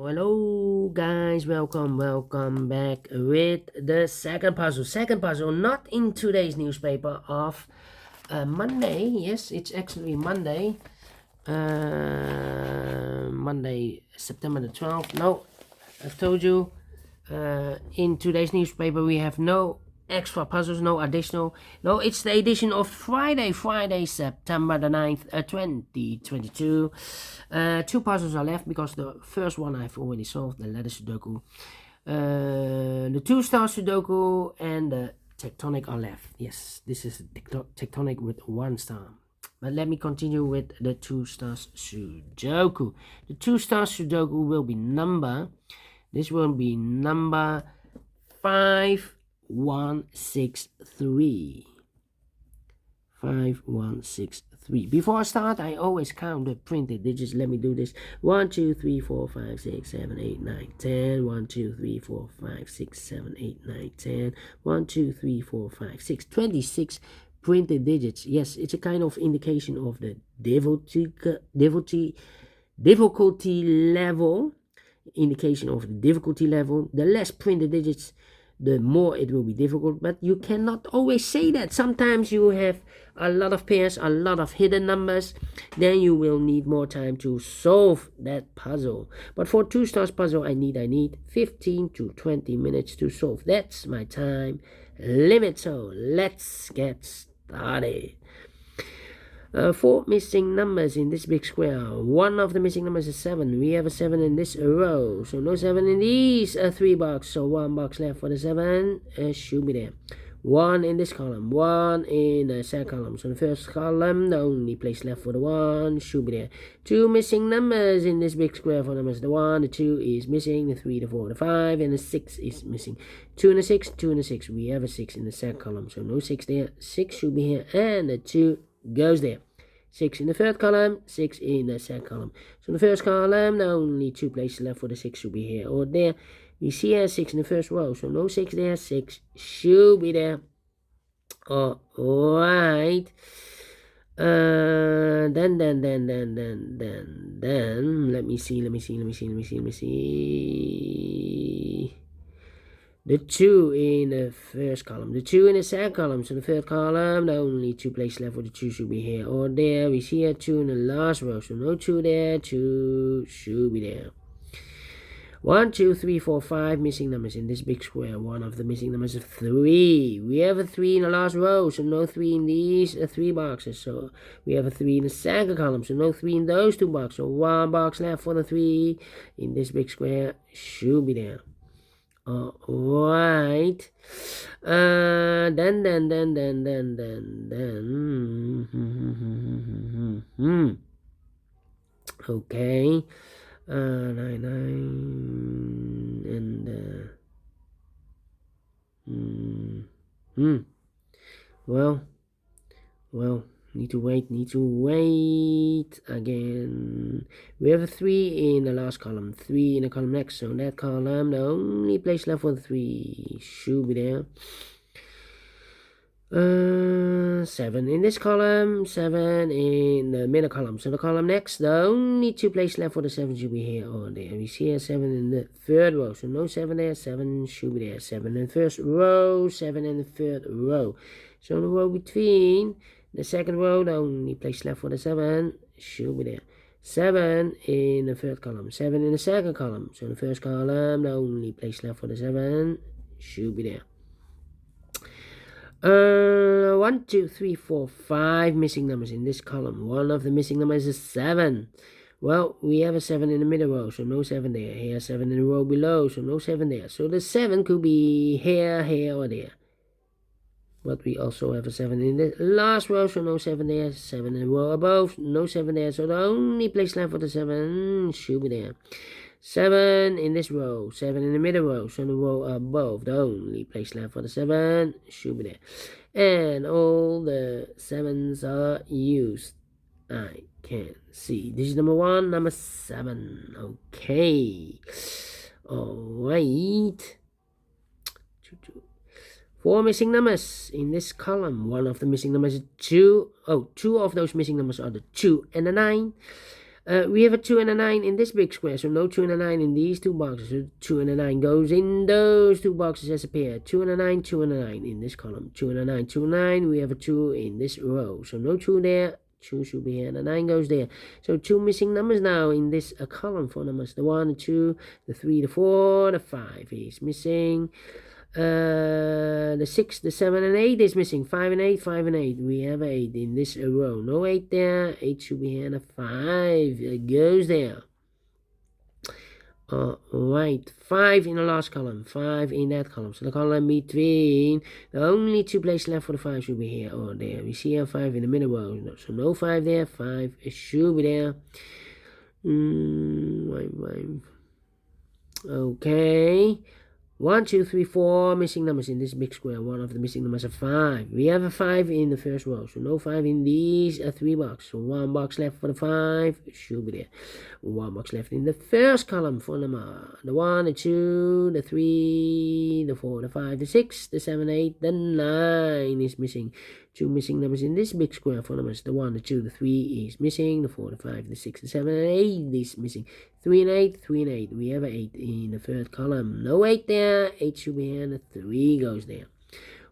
Hello guys, welcome back with the second puzzle not in today's newspaper of Monday. Yes, it's actually Monday, Monday September the 12th. No, I've told you, in today's newspaper we have no extra puzzles, no additional. No, it's the edition of Friday, September the 9th, 2022. Two puzzles are left because the first one I've already solved, the letter Sudoku. The Two Stars Sudoku and the tectonic are left. Yes, this is tectonic with 1 star. But let me continue with the Two Stars Sudoku. The Two Stars Sudoku will be number 5163. 5163. Before I start, I always count the printed digits. Let me do this. 1, 2, 3, 4, 5, 6, 7, 8, 9, 10. 1, 2, 3, 4, 5, 6, 7, 8, 9, 10. 1, 2, 3, 4, 5, 6. 26 printed digits. Yes, it's a kind of indication of the difficulty level. Indication of the difficulty level. The less printed digits, the more it will be difficult, but you cannot always say that. Sometimes you have a lot of pairs, a lot of hidden numbers, then you will need more time to solve that puzzle. But for Two Stars puzzle, I need 15 to 20 minutes to solve. That's my time limit, so let's get started. 4 missing numbers in this big square. One of the missing numbers is 7. We have a 7 in this row, so no 7 in these 3 boxes. So 1 box left for the 7. Should be there. 1 in this column, 1 in the second column. So the first column, the only place left for the 1 should be there. 2 missing numbers in this big square. For numbers, the 1, the 2 is missing, the 3, the 4, the 5, and the 6 is missing. 2 and a 6, 2 and a 6. We have a 6 in the second column, so no 6 there. 6 should be here, and the 2 goes there. 6 in the third column, 6 in the second column. So in the first column, the only 2 places left for the 6 should be here or there. We see here 6 in the first row, so no 6 there. 6 should be there. Alright. Then let me see. The 2 in the first column, the 2 in the second column. So the third column, the only 2 places left for the 2 should be here or there. We see here 2 in the last row, so no 2 there. 2 should be there. 1, 2, 3, 4, 5 missing numbers in this big square. One of the missing numbers is 3. We have a 3 in the last row, so no 3 in these 3 boxes. So we have a 3 in the second column, so no 3 in those 2 boxes. So 1 box left for the 3 in this big square should be there. Alright. Then. Okay. 9 and well, need to wait again. We have a 3 in the last column, 3 in the column next, so that column, the only place left for the 3 should be there. 7 in this column, 7 in the middle column, so the column next, the only 2 places left for the 7 should be here or there. We see here 7 in the third row, so no 7 there. 7 should be there. 7 in the first row, 7 in the third row. So in the row between the second row, the only place left for the 7 should be there. 7 in the third column, 7 in the second column. So in the first column, the only place left for the 7 should be there. 1, 2, 3, 4, 5 missing numbers in this column. One of the missing numbers is 7. Well, we have a 7 in the middle row, so no 7 there. Here, 7 in the row below, so no 7 there. So the 7 could be here, or there. But we also have a 7 in the last row, so no 7 there. 7 in the row above, no 7 there. So the only place left for the 7 should be there. 7 in this row, 7 in the middle row, so the row above, the only place left for the 7 should be there. And all the 7s are used. I can see. This is number 1, number 7. Okay. Alright. 4 missing numbers in this column. One of the missing numbers is 2. 2 of those missing numbers are the 2 and the 9. We have a 2 and a 9 in this big square, so no 2 and a 9 in these two boxes. So 2 and a 9 goes in those two boxes as a pair. 2 and a 9, 2 and a 9 in this column. 2 and a 9, 2 and a 9. We have a 2 in this row, so no 2 there. 2 should be here, and the 9 goes there. So 2 missing numbers now in this column for numbers. The 1, the 2, the 3, the 4, the 5 is missing. The 6, the 7, and 8 is missing. 5 and 8, 5 and 8. We have 8 in this row. No 8 there. 8 should be here, and a 5 it goes there. Right, 5 in the last column, 5 in that column. So the column between, the only two places left for the 5 should be here or there. We see a 5 in the middle row, so no 5 there. 5 should be there. Okay. 1, 2, 3, 4 missing numbers in this big square. One of the missing numbers are 5. We have a 5 in the first row, so no 5 in these 3 boxes. So 1 box left for the 5, should be there. 1 box left in the first column for number. The 1, the 2, the 3, the 4, the 5, the 6, the 7, 8, the 9 is missing. 2 missing numbers in this big square for numbers. The 1, the 2, the 3 is missing. The 4, the 5, the 6, the 7, and 8 is missing. 3 and 8, 3 and 8. We have an 8 in the third column. No 8 there. 8 should be here, and the 3 goes there.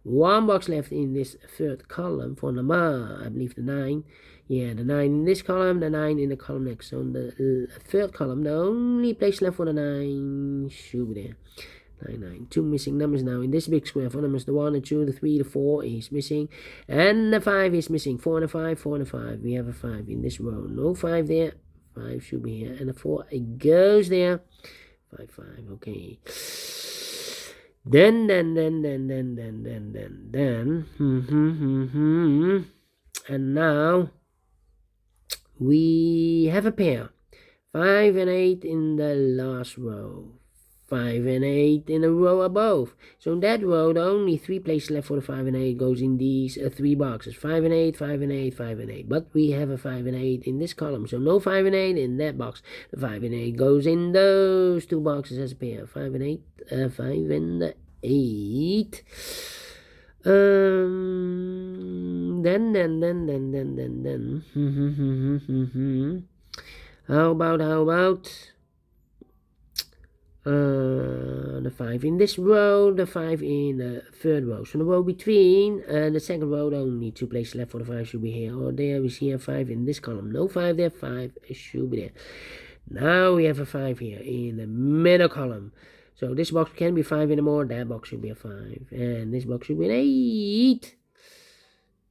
1 box left in this third column for number, I believe the 9. Yeah, the 9 in this column, the 9 in the column next. So in the third column, the only place left for the 9 should be there. 9, 9. 2 missing numbers now in this big square for numbers. The 1, the 2, the 3, the 4 is missing. And the 5 is missing. 4 and a 5, 4 and a 5. We have a 5 in this row. No 5 there. 5 should be here. And the 4, it goes there. 5, 5. Okay. Then. And now we have a pair. 5 and 8 in the last row. 5 and 8 in a row above. So in that row, the only 3 places left for the 5 and 8 goes in these 3 boxes. 5 and 8, 5 and 8, 5 and 8. But we have a 5 and 8 in this column. So no 5 and 8 in that box. The 5 and 8 goes in those 2 boxes as a pair. 5 and 8, 5 and 8. How about the 5 in this row, the 5 in the third row. So the row between the second row, the only 2 places left for the 5 should be here or there. We see a 5 in this column. No 5 there, 5 should be there. Now we have a 5 here in the middle column. So this box can be 5 anymore. That box should be a 5. And this box should be an 8.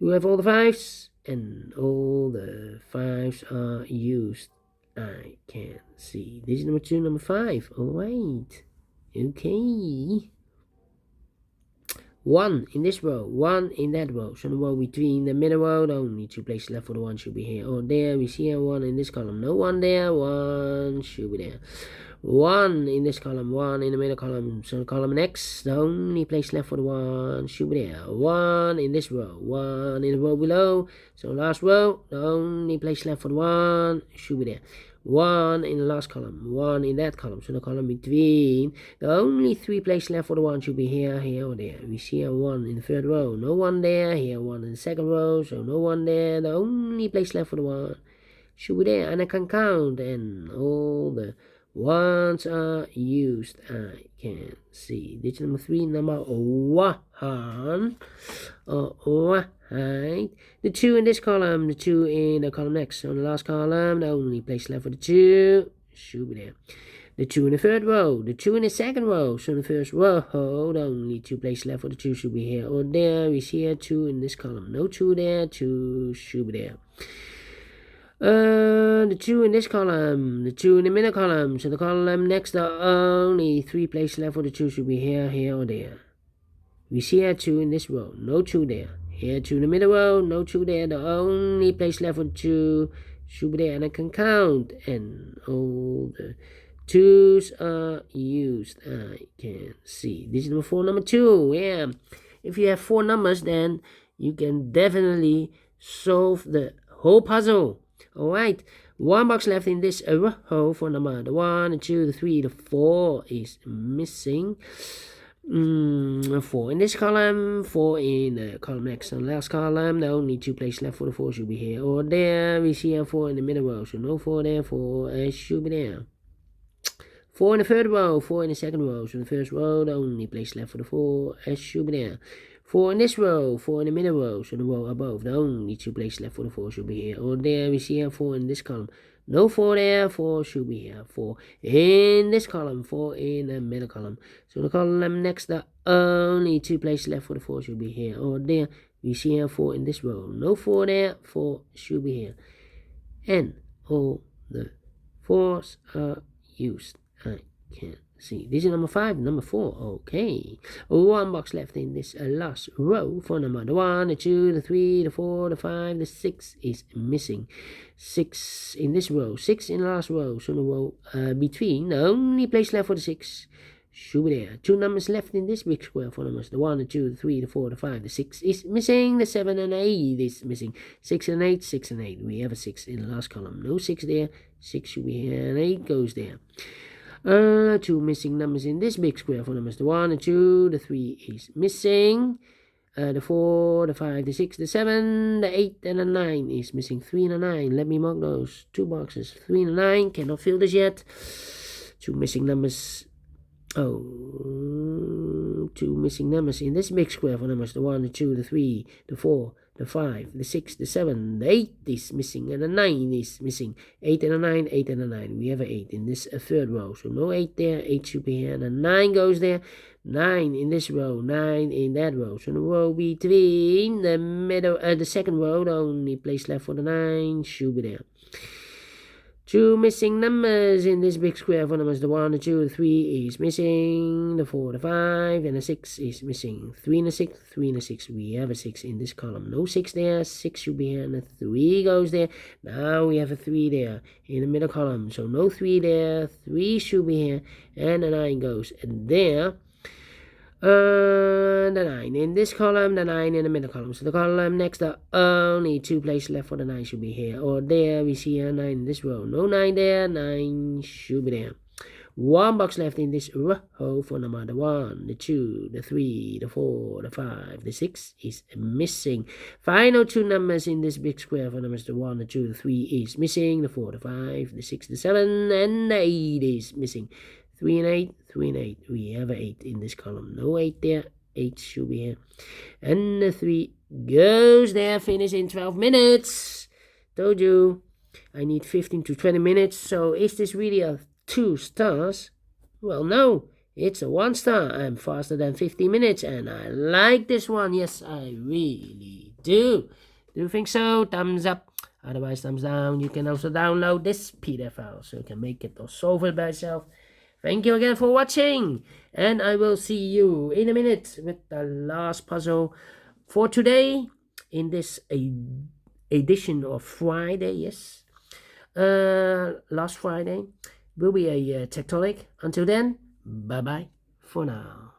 You have all the 5s. And all the 5s are used. I can see. This is number 2, number 5. Oh, wait. Okay. 1 in this row, 1 in that row. So the row between the middle row, the only 2 places left for the 1 should be here or there. We see a 1 in this column. No 1 there. 1 should be there. 1 in this column, 1 in the middle column. So the column next, the only place left for the 1 should be there. 1 in this row, 1 in the row below. So last row, the only place left for the 1 should be there. 1 in the last column, 1 in that column. So the column between, the only 3 places left for the 1 should be here, here, or there. We see a 1 in the third row. No 1 there. Here 1 in the second row. So no 1 there. The only place left for the 1 should be there. And I can count. And all the 1s are used. I can see. Digit number 3, number 1. Right. The 2 in this column, the 2 in the column next. So in the last column, the only place left for the 2 should be there. The 2 in the third row, the 2 in the second row. So in the first row, the only 2 places left for the 2 should be here or there. We see a 2 in this column. No 2 there, 2 should be there. The 2 in this column, the 2 in the middle column. So the column next, the only 3 places left for the 2 should be here, here, or there. We see a 2 in this row. No 2 there. Here 2 in the middle row. No 2 there. The only place left for the 2 should be there. And I can count. And all the 2s are used. I can see. This is number 4, number 2. Yeah. If you have 4 numbers, then you can definitely solve the whole puzzle. Alright, 1 box left in this row for number. The 1, the 2, the 3, the 4 is missing. 4 in this column, 4 in the column next and last column. The only 2 places left for the 4 should be here or there. We see a 4 in the middle row, so no 4 there, 4 should be there. 4 in the third row, 4 in the second row, so the first row, the only place left for the 4 should be there. 4 in this row, 4 in the middle row, so the row above, the only 2 places left for the 4 should be here or there. We see a 4 in this column. No 4 there, 4 should be here. 4 in this column, 4 in the middle column. So the column next, the only 2 places left for the 4 should be here or there. We see a 4 in this row. No 4 there, 4 should be here. And all the 4s are used. I can't see. This is number 5, number 4. Okay. 1 box left in this last row for number 1, the 2, the 3, the 4, the 5, the 6 is missing. 6 in this row, 6 in the last row. So the row between, the only place left for the 6 should be there. 2 numbers left in this big square for numbers. The 1, the 2, the 3, the 4, the 5, the 6 is missing. The 7 and 8 is missing. 6 and 8, 6 and 8. We have a 6 in the last column. No 6 there. 6 should be here and 8 goes there. 2 missing numbers in this big square for numbers. The 1, the 2, the 3 is missing. The 4, the 5, the 6, the 7, the 8, and the 9 is missing. 3 and a 9. Let me mark those 2 boxes. 3 and a 9. Cannot fill this yet. 2 missing numbers. 2 missing numbers in this big square for numbers. The 1, the 2, the 3, the 4, the 5, the 6, the 7, the 8 is missing, and the 9 is missing. 8 and a 9, 8 and a 9. We have an 8 in this third row, so no 8 there. 8 should be here, and a 9 goes there. 9 in this row, 9 in that row. So the row between the middle, the second row, the only place left for the 9 should be there. 2 missing numbers in this big square for numbers. The 1, the 2, the 3 is missing. The 4, the 5, and the 6 is missing. 3 and a 6, 3 and a 6. We have a 6 in this column. No 6 there. 6 should be here, and a 3 goes there. Now we have a 3 there in the middle column. So no 3 there. 3 should be here, and a 9 goes there. The 9 in this column, the 9 in the middle column. So the column next, the only 2 places left for the 9 should be here or there. We see a 9 in this row. No 9 there. 9 should be there. 1 box left in this row for number the 1, the 2, the 3, the 4, the 5, the 6 is missing. Final 2 numbers in this big square for numbers. The 1, the 2, the 3 is missing. The 4, the 5, the 6, the 7, and the 8 is missing. 3 and 8, 3 and 8. We have an 8 in this column. No 8 there. 8 should be here. And the 3 goes there. Finish in 12 minutes. Told you I need 15 to 20 minutes. So is this really a 2 stars? Well, no. It's a 1 star. I'm faster than 15 minutes. And I like this one. Yes, I really do. Do you think so? Thumbs up. Otherwise, thumbs down. You can also download this PDF file so you can make it or solve it by yourself. Thank you again for watching, and I will see you in a minute with the last puzzle for today in this edition of Friday. Yes, last Friday will be a tectonic. Until then, bye bye for now.